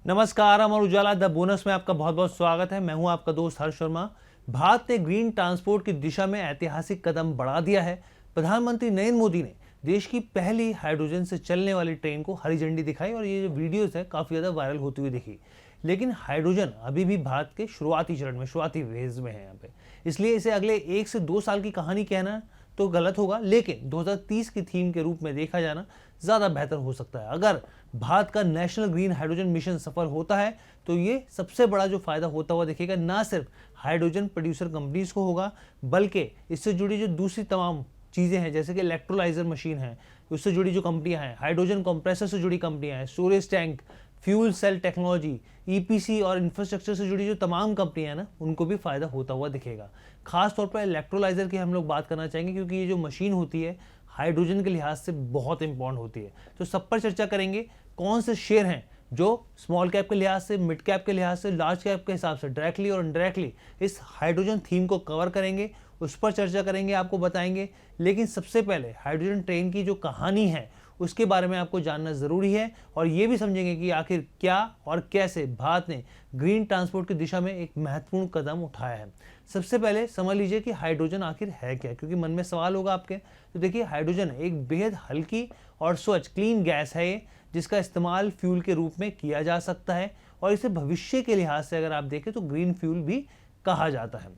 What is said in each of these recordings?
नमस्कार, Amar Ujala the bonus में आपका बहुत बहुत स्वागत है। मैं हूं आपका दोस्त हर्ष शर्मा। भारत ने ग्रीन ट्रांसपोर्ट की दिशा में ऐतिहासिक कदम बढ़ा दिया है। प्रधानमंत्री नरेंद्र मोदी ने देश की पहली हाइड्रोजन से चलने वाली ट्रेन को हरी झंडी दिखाई और ये जो वीडियोस है काफ़ी ज़्यादा वायरल होती हुई दिखी। लेकिन हाइड्रोजन अभी भी भारत के शुरुआती चरण में, शुरुआती फेज में है यहाँ पे, इसलिए इसे अगले 1 से 2 साल की कहानी कहना तो गलत होगा, लेकिन 2030 की थीम के रूप में देखा जाना ज़्यादा बेहतर हो सकता है। अगर भारत का नेशनल ग्रीन हाइड्रोजन मिशन सफल होता है तो ये सबसे बड़ा जो फायदा होता हुआ दिखेगा ना सिर्फ हाइड्रोजन प्रोड्यूसर कंपनीज को होगा, बल्कि इससे जुड़ी जो दूसरी तमाम चीज़ें हैं जैसे कि इलेक्ट्रोलाइजर मशीन है, उससे जुड़ी जो कंपनियां हैं, हाइड्रोजन कंप्रेसर से जुड़ी कंपनियां हैं, storage tank, fuel cell technology, EPC और इंफ्रास्ट्रक्चर से जुड़ी जो तमाम कंपनियां हैं ना, उनको भी फायदा होता हुआ दिखेगा। खास तौर पर इलेक्ट्रोलाइजर की हम लोग बात करना चाहेंगे क्योंकि ये जो मशीन होती है हाइड्रोजन के लिहाज से बहुत इंपॉर्टेंट होती है। तो सब पर चर्चा करेंगे, कौन से शेयर हैं जो स्मॉल कैप के लिहाज से, मिड कैप के लिहाज से, लार्ज कैप के हिसाब से डायरेक्टली और इनडायरेक्टली इस हाइड्रोजन थीम को कवर करेंगे, उस पर चर्चा करेंगे, आपको बताएंगे। लेकिन सबसे पहले हाइड्रोजन ट्रेन की जो कहानी है उसके बारे में आपको जानना ज़रूरी है और ये भी समझेंगे कि आखिर क्या और कैसे भारत ने ग्रीन ट्रांसपोर्ट की दिशा में एक महत्वपूर्ण कदम उठाया है। सबसे पहले समझ लीजिए कि हाइड्रोजन आखिर है क्या, क्योंकि मन में सवाल होगा आपके। तो देखिए, हाइड्रोजन एक बेहद हल्की और स्वच्छ क्लीन गैस है ये, जिसका इस्तेमाल फ्यूल के रूप में किया जा सकता है और इसे भविष्य के लिहाज से अगर आप देखें तो ग्रीन फ्यूल भी कहा जाता है।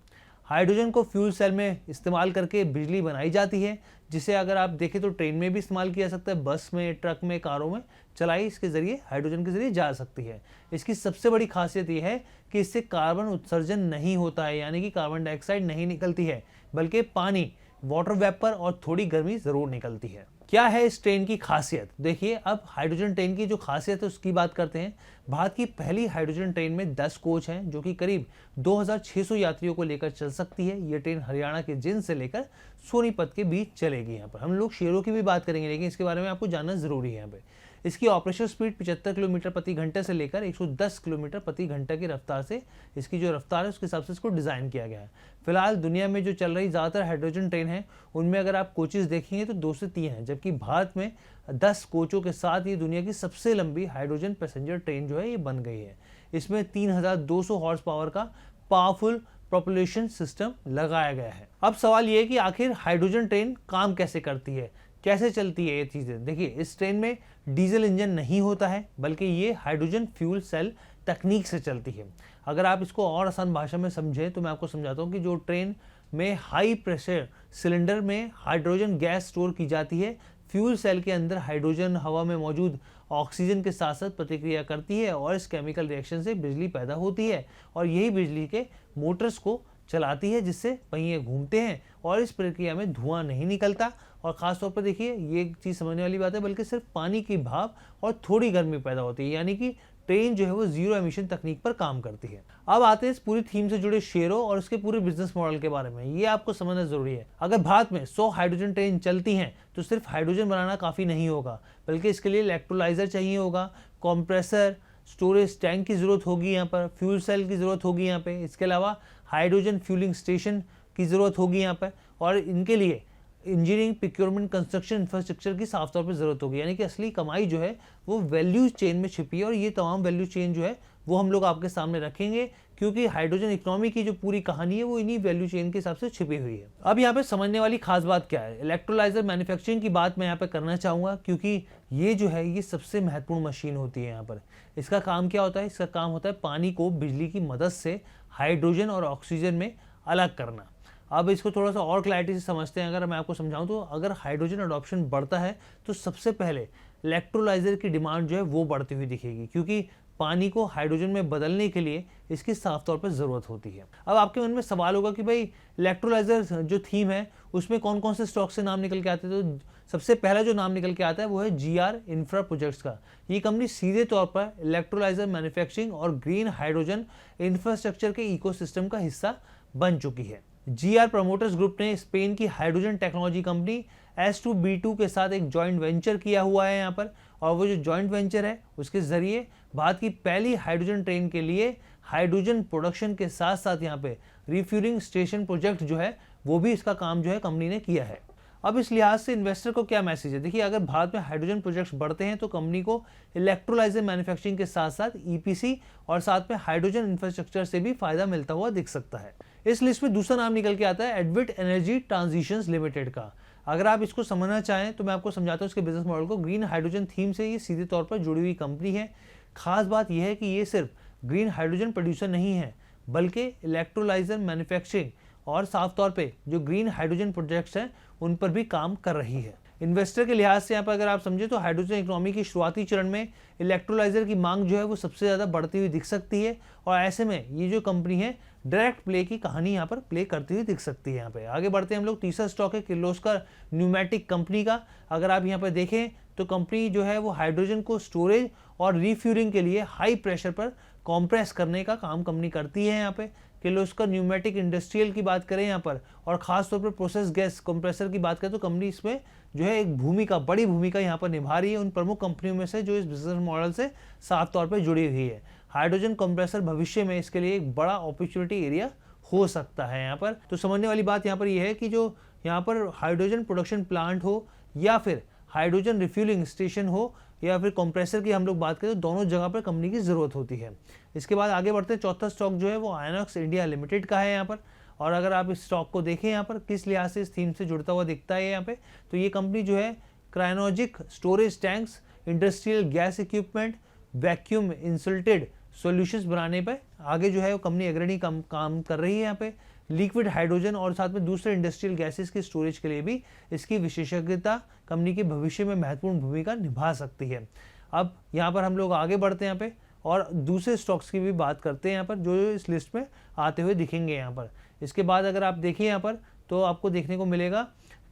हाइड्रोजन को फ्यूल सेल में इस्तेमाल करके बिजली बनाई जाती है, जिसे अगर आप देखें तो ट्रेन में भी इस्तेमाल किया जा सकता है, बस में, ट्रक में, कारों में चलाई इसके ज़रिए, हाइड्रोजन के ज़रिए जा सकती है। इसकी सबसे बड़ी खासियत यह है कि इससे कार्बन उत्सर्जन नहीं होता है, यानी कि कार्बन डाइऑक्साइड नहीं निकलती है, बल्कि पानी, वाटर वेपर और थोड़ी गर्मी ज़रूर निकलती है। क्या है इस ट्रेन की खासियत? देखिए, अब हाइड्रोजन ट्रेन की जो खासियत है उसकी बात करते हैं। भारत की पहली हाइड्रोजन ट्रेन में 10 कोच हैं जो कि करीब 2600 यात्रियों को लेकर चल सकती है। ये ट्रेन हरियाणा के जिंद से लेकर सोनीपत के बीच चलेगी। यहाँ पर हम लोग शेयरों की भी बात करेंगे, लेकिन इसके बारे में आपको जानना जरूरी है। यहाँ पे इसकी ऑपरेशन स्पीड 75 किलोमीटर प्रति घंटे से लेकर 110 किलोमीटर प्रति घंटे की रफ्तार से, इसकी जो रफ्तार है उसके हिसाब से इसको डिज़ाइन किया गया है। फिलहाल दुनिया में जो चल रही ज़्यादातर हाइड्रोजन ट्रेन है उनमें अगर आप कोचेज़ देखेंगे तो 2 से 3 हैं, जबकि भारत में 10 कोचों के साथ ये दुनिया की सबसे लंबी हाइड्रोजन पैसेंजर ट्रेन जो है ये बन गई है। इसमें 3200 हॉर्स पावर का पावरफुल प्रोपल्शन सिस्टम लगाया गया है। अब सवाल ये है कि आखिर हाइड्रोजन ट्रेन काम कैसे करती है, कैसे चलती है ये चीज़ें। देखिए, इस ट्रेन में डीजल इंजन नहीं होता है, बल्कि ये हाइड्रोजन फ्यूल सेल तकनीक से चलती है। अगर आप इसको और आसान भाषा में समझें तो मैं आपको समझाता हूँ कि जो ट्रेन में हाई प्रेशर सिलेंडर में हाइड्रोजन गैस स्टोर की जाती है, फ्यूल सेल के अंदर हाइड्रोजन हवा में मौजूद ऑक्सीजन के साथ साथ प्रतिक्रिया करती है और इस केमिकल रिएक्शन से बिजली पैदा होती है और यही बिजली के मोटर्स को चलाती है, जिससे पहिए घूमते हैं और इस प्रक्रिया में धुआं नहीं निकलता। और ख़ास तौर पर देखिए, ये चीज़ समझने वाली बात है, बल्कि सिर्फ पानी की भाप और थोड़ी गर्मी पैदा होती है, यानी कि ट्रेन जो है वो जीरो एमिशन तकनीक पर काम करती है। अब आते हैं इस पूरी थीम से जुड़े शेयरों और उसके पूरे बिजनेस मॉडल के बारे में। ये आपको समझना जरूरी है। अगर भारत में 100 हाइड्रोजन ट्रेन चलती हैं तो सिर्फ हाइड्रोजन बनाना काफ़ी नहीं होगा, बल्कि इसके लिए इलेक्ट्रोलाइजर चाहिए होगा, कंप्रेसर, स्टोरेज टैंक की ज़रूरत होगी, यहाँ पर फ्यूल सेल की ज़रूरत होगी यहाँ पे। इसके अलावा हाइड्रोजन फ्यूलिंग स्टेशन की ज़रूरत होगी यहाँ पर, और इनके लिए इंजीनियरिंग, प्रोक्योरमेंट, कंस्ट्रक्शन, इंफ्रास्ट्रक्चर की साफ तौर पर ज़रूरत होगी। यानी कि असली कमाई जो है वो वैल्यू चेन में छिपी है और ये तमाम वैल्यू चेन जो है वो हम लोग आपके सामने रखेंगे, क्योंकि हाइड्रोजन इकोनॉमी की जो पूरी कहानी है वो इन्हीं वैल्यू चेन के हिसाब से छिपी हुई है। अब यहाँ पे समझने वाली खास बात क्या है, इलेक्ट्रोलाइजर मैन्युफैक्चरिंग की बात मैं यहाँ पे करना चाहूँगा, क्योंकि ये जो है ये सबसे महत्वपूर्ण मशीन होती है यहाँ पर। इसका काम क्या होता है? इसका काम होता है पानी को बिजली की मदद से हाइड्रोजन और ऑक्सीजन में अलग करना। अब इसको थोड़ा सा और क्लैरिटी से समझते हैं। अगर मैं आपको समझाऊं तो अगर हाइड्रोजन अडॉप्शन बढ़ता है तो सबसे पहले इलेक्ट्रोलाइजर की डिमांड जो है वो बढ़ती हुई दिखेगी, क्योंकि पानी को हाइड्रोजन में बदलने के लिए इसकी साफ तौर पर ज़रूरत होती है। अब आपके मन में सवाल होगा कि भाई इलेक्ट्रोलाइजर जो थीम है उसमें कौन कौन से स्टॉक से नाम निकल के आते हैं। तो सबसे पहला जो नाम निकल के आता है वो है GR इंफ्रा प्रोजेक्ट्स का। ये कंपनी सीधे तौर पर इलेक्ट्रोलाइजर मैन्युफैक्चरिंग और ग्रीन हाइड्रोजन इंफ्रास्ट्रक्चर के इकोसिस्टम का हिस्सा बन चुकी है। GR प्रमोटर्स ग्रुप ने स्पेन की हाइड्रोजन टेक्नोलॉजी कंपनी S2B2 के साथ एक जॉइंट वेंचर किया हुआ है यहाँ पर, और वो जो जॉइंट वेंचर है उसके जरिए भारत की पहली हाइड्रोजन ट्रेन के लिए हाइड्रोजन प्रोडक्शन के साथ साथ यहाँ पे रिफ्यूलिंग स्टेशन प्रोजेक्ट जो है वो भी, इसका काम जो है कंपनी ने किया है। अब इस लिहाज से इन्वेस्टर को क्या मैसेज है, देखिए अगर भारत में हाइड्रोजन प्रोजेक्ट्स बढ़ते हैं तो कंपनी को इलेक्ट्रोलाइजर मैन्युफैक्चरिंग के साथ साथ ईपीसी और साथ में हाइड्रोजन इंफ्रास्ट्रक्चर से भी फायदा मिलता हुआ दिख सकता है। इस लिस्ट में दूसरा नाम निकल के आता है एडविट एनर्जी ट्रांजिशंस लिमिटेड का। अगर आप इसको समझना चाहें तो मैं आपको समझाता हूँ इसके बिजनेस मॉडल को। ग्रीन हाइड्रोजन थीम से ये सीधे तौर पर जुड़ी हुई कंपनी है। खास बात यह है कि ये सिर्फ ग्रीन हाइड्रोजन प्रोड्यूसर नहीं है बल्कि इलेक्ट्रोलाइजर मैन्युफैक्चरिंग और साफ तौर पे जो ग्रीन हाइड्रोजन प्रोजेक्ट्स हैं उन पर भी काम कर रही है। इन्वेस्टर के लिहाज से यहाँ पर अगर आप समझे तो हाइड्रोजन इकोनॉमी की शुरुआती चरण में इलेक्ट्रोलाइजर की मांग जो है वो सबसे ज़्यादा बढ़ती हुई दिख सकती है और ऐसे में ये जो कंपनी है डायरेक्ट प्ले की कहानी यहाँ पर प्ले करती हुई दिख सकती है। यहाँ पे आगे बढ़ते हैं हम लोग। तीसरा स्टॉक है किर्लोस्कर न्यूमेटिक कंपनी का। अगर आप यहाँ पर देखें तो कंपनी जो है वो हाइड्रोजन को स्टोरेज और रिफ्यूलिंग के लिए हाई प्रेशर पर कॉम्प्रेस करने का काम कंपनी करती है। यहाँ पे किर्लोस्कर न्यूमेटिक इंडस्ट्रियल की बात करें यहाँ पर और खास तौर पर प्रोसेस गैस कंप्रेसर की बात करें तो कंपनी इसमें जो है एक बड़ी भूमिका यहाँ पर निभा रही है उन प्रमुख कंपनियों में से जो इस बिजनेस मॉडल से साफ तौर पर जुड़ी हुई है। हाइड्रोजन कंप्रेसर भविष्य में इसके लिए एक बड़ा अपॉर्चुनिटी एरिया हो सकता है। यहाँ पर तो समझने वाली बात यहाँ पर यह है कि जो यहाँ पर हाइड्रोजन प्रोडक्शन प्लांट हो या फिर हाइड्रोजन रिफ्यूलिंग स्टेशन हो या फिर कंप्रेसर की हम लोग बात करें तो दोनों जगह पर कंपनी की ज़रूरत होती है। इसके बाद आगे बढ़ते हैं। चौथा स्टॉक जो है वो आयनॉक्स इंडिया लिमिटेड का है यहाँ पर। और अगर आप इस स्टॉक को देखें यहाँ पर किस लिहाज से इस थीम से जुड़ता हुआ दिखता है यहाँ पे, तो ये कंपनी जो है cryogenic storage tanks, industrial gas equipment, vacuum insulated solutions बनाने पर आगे जो है वो कंपनी अग्रणी काम कर रही है। यहाँ पे लिक्विड हाइड्रोजन और साथ में दूसरे इंडस्ट्रियल गैसेस की स्टोरेज के लिए भी इसकी विशेषज्ञता कंपनी के भविष्य में महत्वपूर्ण भूमिका निभा सकती है। अब यहाँ पर हम लोग आगे बढ़ते हैं यहाँ पे और दूसरे स्टॉक्स की भी बात करते हैं यहाँ पर जो इस लिस्ट में आते हुए दिखेंगे यहाँ पर। इसके बाद अगर आप देखिए यहाँ पर तो आपको देखने को मिलेगा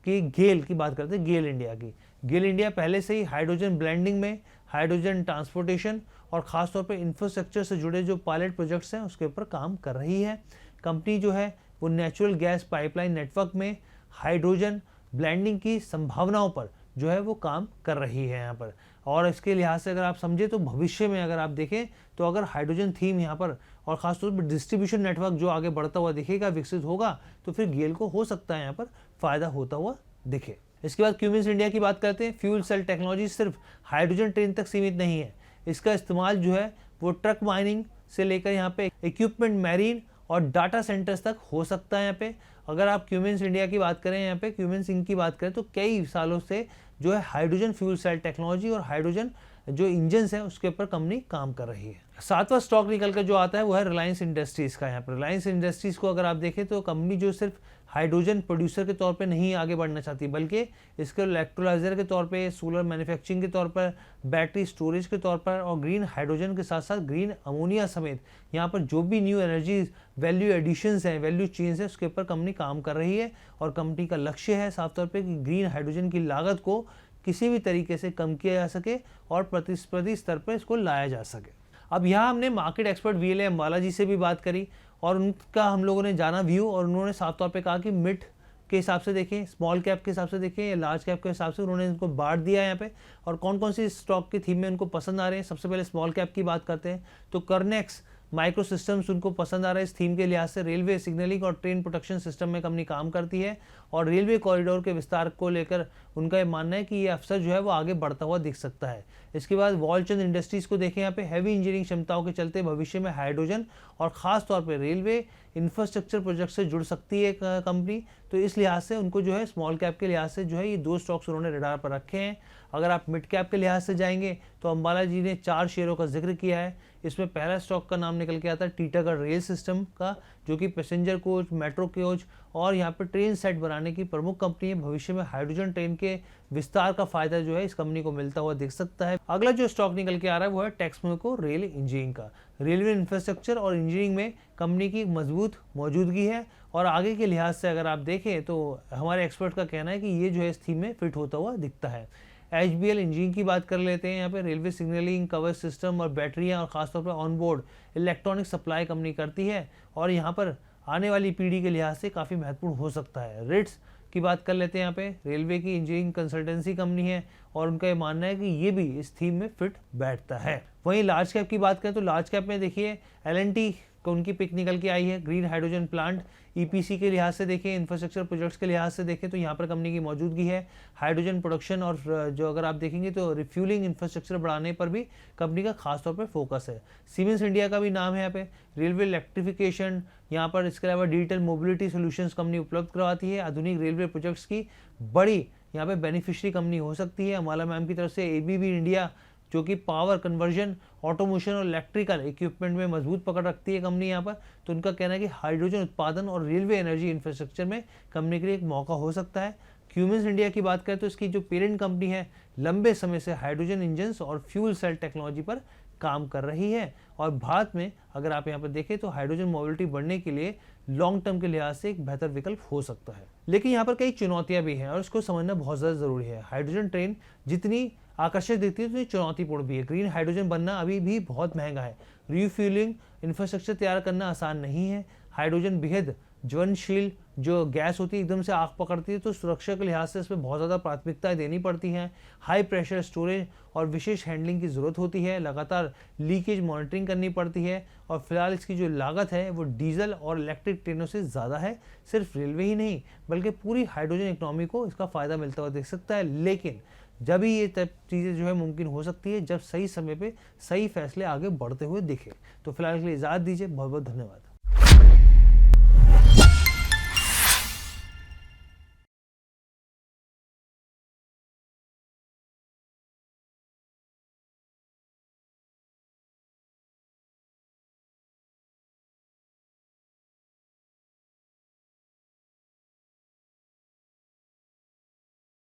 कि गेल की बात करते हैं, गेल इंडिया की। गेल इंडिया पहले से ही हाइड्रोजन ब्लेंडिंग में, हाइड्रोजन ट्रांसपोर्टेशन और ख़ासतौर पर इंफ्रास्ट्रक्चर से जुड़े जो पायलट प्रोजेक्ट्स हैं उसके ऊपर काम कर रही है। कंपनी जो है वो नेचुरल गैस पाइपलाइन नेटवर्क में हाइड्रोजन ब्लेंडिंग की संभावनाओं पर जो है वो काम कर रही है यहाँ पर। और इसके लिहाज से अगर आप समझे तो भविष्य में अगर आप देखें तो अगर हाइड्रोजन थीम यहाँ पर और ख़ासतौर पर डिस्ट्रीब्यूशन नेटवर्क जो आगे बढ़ता हुआ दिखेगा, विकसित होगा, तो फिर गेल को हो सकता है यहाँ पर फ़ायदा होता हुआ दिखे। इसके बाद क्यूमिंस इंडिया की बात करते हैं। फ्यूल सेल टेक्नोलॉजी सिर्फ हाइड्रोजन ट्रेन तक सीमित नहीं है, इसका इस्तेमाल जो है वो ट्रक माइनिंग से लेकर यहाँ पे इक्विपमेंट, मैरीन और डाटा सेंटर्स तक हो सकता है। यहाँ पे अगर आप क्यूमिंस इंडिया की बात करें, यहाँ पे क्यूमिंस इंक की बात करें तो कई सालों से जो है हाइड्रोजन फ्यूल सेल टेक्नोलॉजी और हाइड्रोजन जो इंजन्स है उसके ऊपर कंपनी काम कर रही है। सातवां स्टॉक निकल कर जो आता है वो है रिलायंस इंडस्ट्रीज़ का। यहाँ पर रिलायंस इंडस्ट्रीज़ को अगर आप देखें तो कंपनी जो सिर्फ हाइड्रोजन प्रोड्यूसर के तौर पे नहीं आगे बढ़ना चाहती बल्कि इसके इलेक्ट्रोलाइजर के तौर पे, सोलर मैन्युफैक्चरिंग के तौर पर, बैटरी स्टोरेज के तौर पर और ग्रीन हाइड्रोजन के साथ साथ ग्रीन अमोनिया समेत यहाँ पर जो भी न्यू एनर्जी वैल्यू एडिशंस हैं, वैल्यू चेन्स है, उसके ऊपर कंपनी काम कर रही है। और कंपनी का लक्ष्य है साफ तौर पर कि ग्रीन हाइड्रोजन की लागत को किसी भी तरीके से कम किया जा सके और प्रतिस्पर्धी स्तर पर इसको लाया जा सके। अब यहाँ हमने मार्केट एक्सपर्ट वीएलए अंबाला जी से भी बात करी और उनका हम लोगों ने जाना व्यू और उन्होंने साफ तौर पे कहा कि मिड के हिसाब से देखें, स्मॉल कैप के हिसाब से देखें या लार्ज कैप के हिसाब से उन्होंने इनको बांट दिया है यहाँ पे। और कौन कौन सी स्टॉक की थीम में उनको पसंद आ रहे हैं। सबसे पहले स्मॉल कैप की बात करते हैं तो कर्नेक्स माइक्रो सिस्टम्स उनको पसंद आ रहा है इस थीम के लिहाज से। रेलवे सिग्नलिंग और ट्रेन प्रोटेक्शन सिस्टम में कंपनी काम करती है और रेलवे कॉरिडोर के विस्तार को लेकर उनका ये मानना है कि ये अवसर जो है वो आगे बढ़ता हुआ दिख सकता है। इसके बाद वॉलचंद इंडस्ट्रीज़ को देखें, यहाँ पे हैवी इंजीनियरिंग क्षमताओं के चलते भविष्य में हाइड्रोजन और ख़ास तौर पर रेलवे इंफ्रास्ट्रक्चर प्रोजेक्ट से जुड़ सकती है कंपनी, तो इस लिहाज से उनको जो है स्मॉल कैप के लिहाज से जो है ये दो स्टॉक्स उन्होंने रडार पर रखे हैं। अगर आप मिड कैप के लिहाज से जाएंगे तो अंबाला जी ने 4 शेयरों का जिक्र किया है। इसमें पहला स्टॉक का नाम निकल के आता है टीटागढ़ रेल सिस्टम का, जो कि पैसेंजर कोच, मेट्रो कोच और यहाँ पे ट्रेन सेट बनाने की प्रमुख कंपनी है। भविष्य में हाइड्रोजन ट्रेन के विस्तार का फायदा जो है इस कंपनी को मिलता हुआ दिख सकता है। अगला जो स्टॉक निकल के आ रहा है वो है टेक्समोको रेल इंजीनियरिंग का। रेलवे इंफ्रास्ट्रक्चर और इंजीनियरिंग में कंपनी की मजबूत मौजूदगी है और आगे के लिहाज से अगर आप देखें तो हमारे एक्सपर्ट का कहना है कि ये जो है इस थीम में फिट होता हुआ दिखता है। HBL इंजीनियरिंग की बात कर लेते हैं। यहाँ पे रेलवे सिग्नलिंग, कवर सिस्टम और बैटरियाँ और ख़ासतौर पर ऑनबोर्ड इलेक्ट्रॉनिक सप्लाई कंपनी करती है और यहाँ पर आने वाली पीढ़ी के लिहाज से काफ़ी महत्वपूर्ण हो सकता है। रिट्स की बात कर लेते हैं। यहाँ पे रेलवे की इंजीनियरिंग कंसल्टेंसी कंपनी है और उनका ये मानना है कि ये भी इस थीम में फिट बैठता है। वहीं लार्ज कैप की बात करें तो लार्ज कैप में देखिए L&T को उनकी पिक निकल के आई है। ग्रीन हाइड्रोजन प्लांट EPC के लिहाज से देखें, इंफ्रास्ट्रक्चर प्रोजेक्ट्स के लिहाज से देखें तो यहाँ पर कंपनी की मौजूदगी है। हाइड्रोजन प्रोडक्शन और जो अगर आप देखेंगे तो रिफ्यूलिंग इंफ्रास्ट्रक्चर बढ़ाने पर भी कंपनी का खासतौर पर फोकस है। सीमेंस इंडिया का भी नाम है यहाँ पे। रेलवे इलेक्ट्रिफिकेशन यहाँ पर, इसके अलावा डिजिटल मोबिलिटी सोल्यूशंस कंपनी उपलब्ध करवाती है। आधुनिक रेलवे प्रोजेक्ट्स की बड़ी यहाँ पे बेनिफिशियरी कंपनी हो सकती है। अमाला मैम की तरफ से ABB इंडिया जो कि पावर कन्वर्जन, ऑटोमोशन और इलेक्ट्रिकल इक्विपमेंट में मजबूत पकड़ रखती है कंपनी यहाँ पर, तो उनका कहना है कि हाइड्रोजन उत्पादन और रेलवे एनर्जी इंफ्रास्ट्रक्चर में कंपनी के लिए एक मौका हो सकता है। क्यूमिंस इंडिया की बात करें तो इसकी जो पेरेंट कंपनी है लंबे समय से हाइड्रोजन इंजन्स और फ्यूल सेल टेक्नोलॉजी पर काम कर रही है और भारत में अगर आप यहाँ पर देखें तो हाइड्रोजन मोबिलिटी बढ़ने के लिए लॉन्ग टर्म के लिहाज से एक बेहतर विकल्प हो सकता है। लेकिन यहाँ पर कई चुनौतियां भी हैं और इसको समझना बहुत ज़्यादा ज़रूरी है। हाइड्रोजन ट्रेन जितनी आकर्षक दिखती है उतनी चुनौतीपूर्ण भी है। ग्रीन हाइड्रोजन बनना अभी भी बहुत महंगा है। रिफ्यूलिंग इंफ्रास्ट्रक्चर तैयार करना आसान नहीं है। हाइड्रोजन बेहद ज्वलनशील जो गैस होती है, एकदम से आग पकड़ती है, तो सुरक्षा के लिहाज से इसमें बहुत ज़्यादा प्राथमिकताएं देनी पड़ती हैं। हाई प्रेशर स्टोरेज और विशेष हैंडलिंग की ज़रूरत होती है। लगातार लीकेज मॉनिटरिंग करनी पड़ती है और फिलहाल इसकी जो लागत है वो डीजल और इलेक्ट्रिक ट्रेनों से ज़्यादा है। सिर्फ रेलवे ही नहीं बल्कि पूरी हाइड्रोजन इकोनॉमी को इसका फ़ायदा मिलता हुआ दिख सकता है। लेकिन जब ही ये चीज़ें जो है मुमकिन हो सकती है जब सही समय पे सही फैसले आगे बढ़ते हुए दिखे। तो फिलहाल के लिए इजाज़त दीजिए। बहुत बहुत धन्यवाद।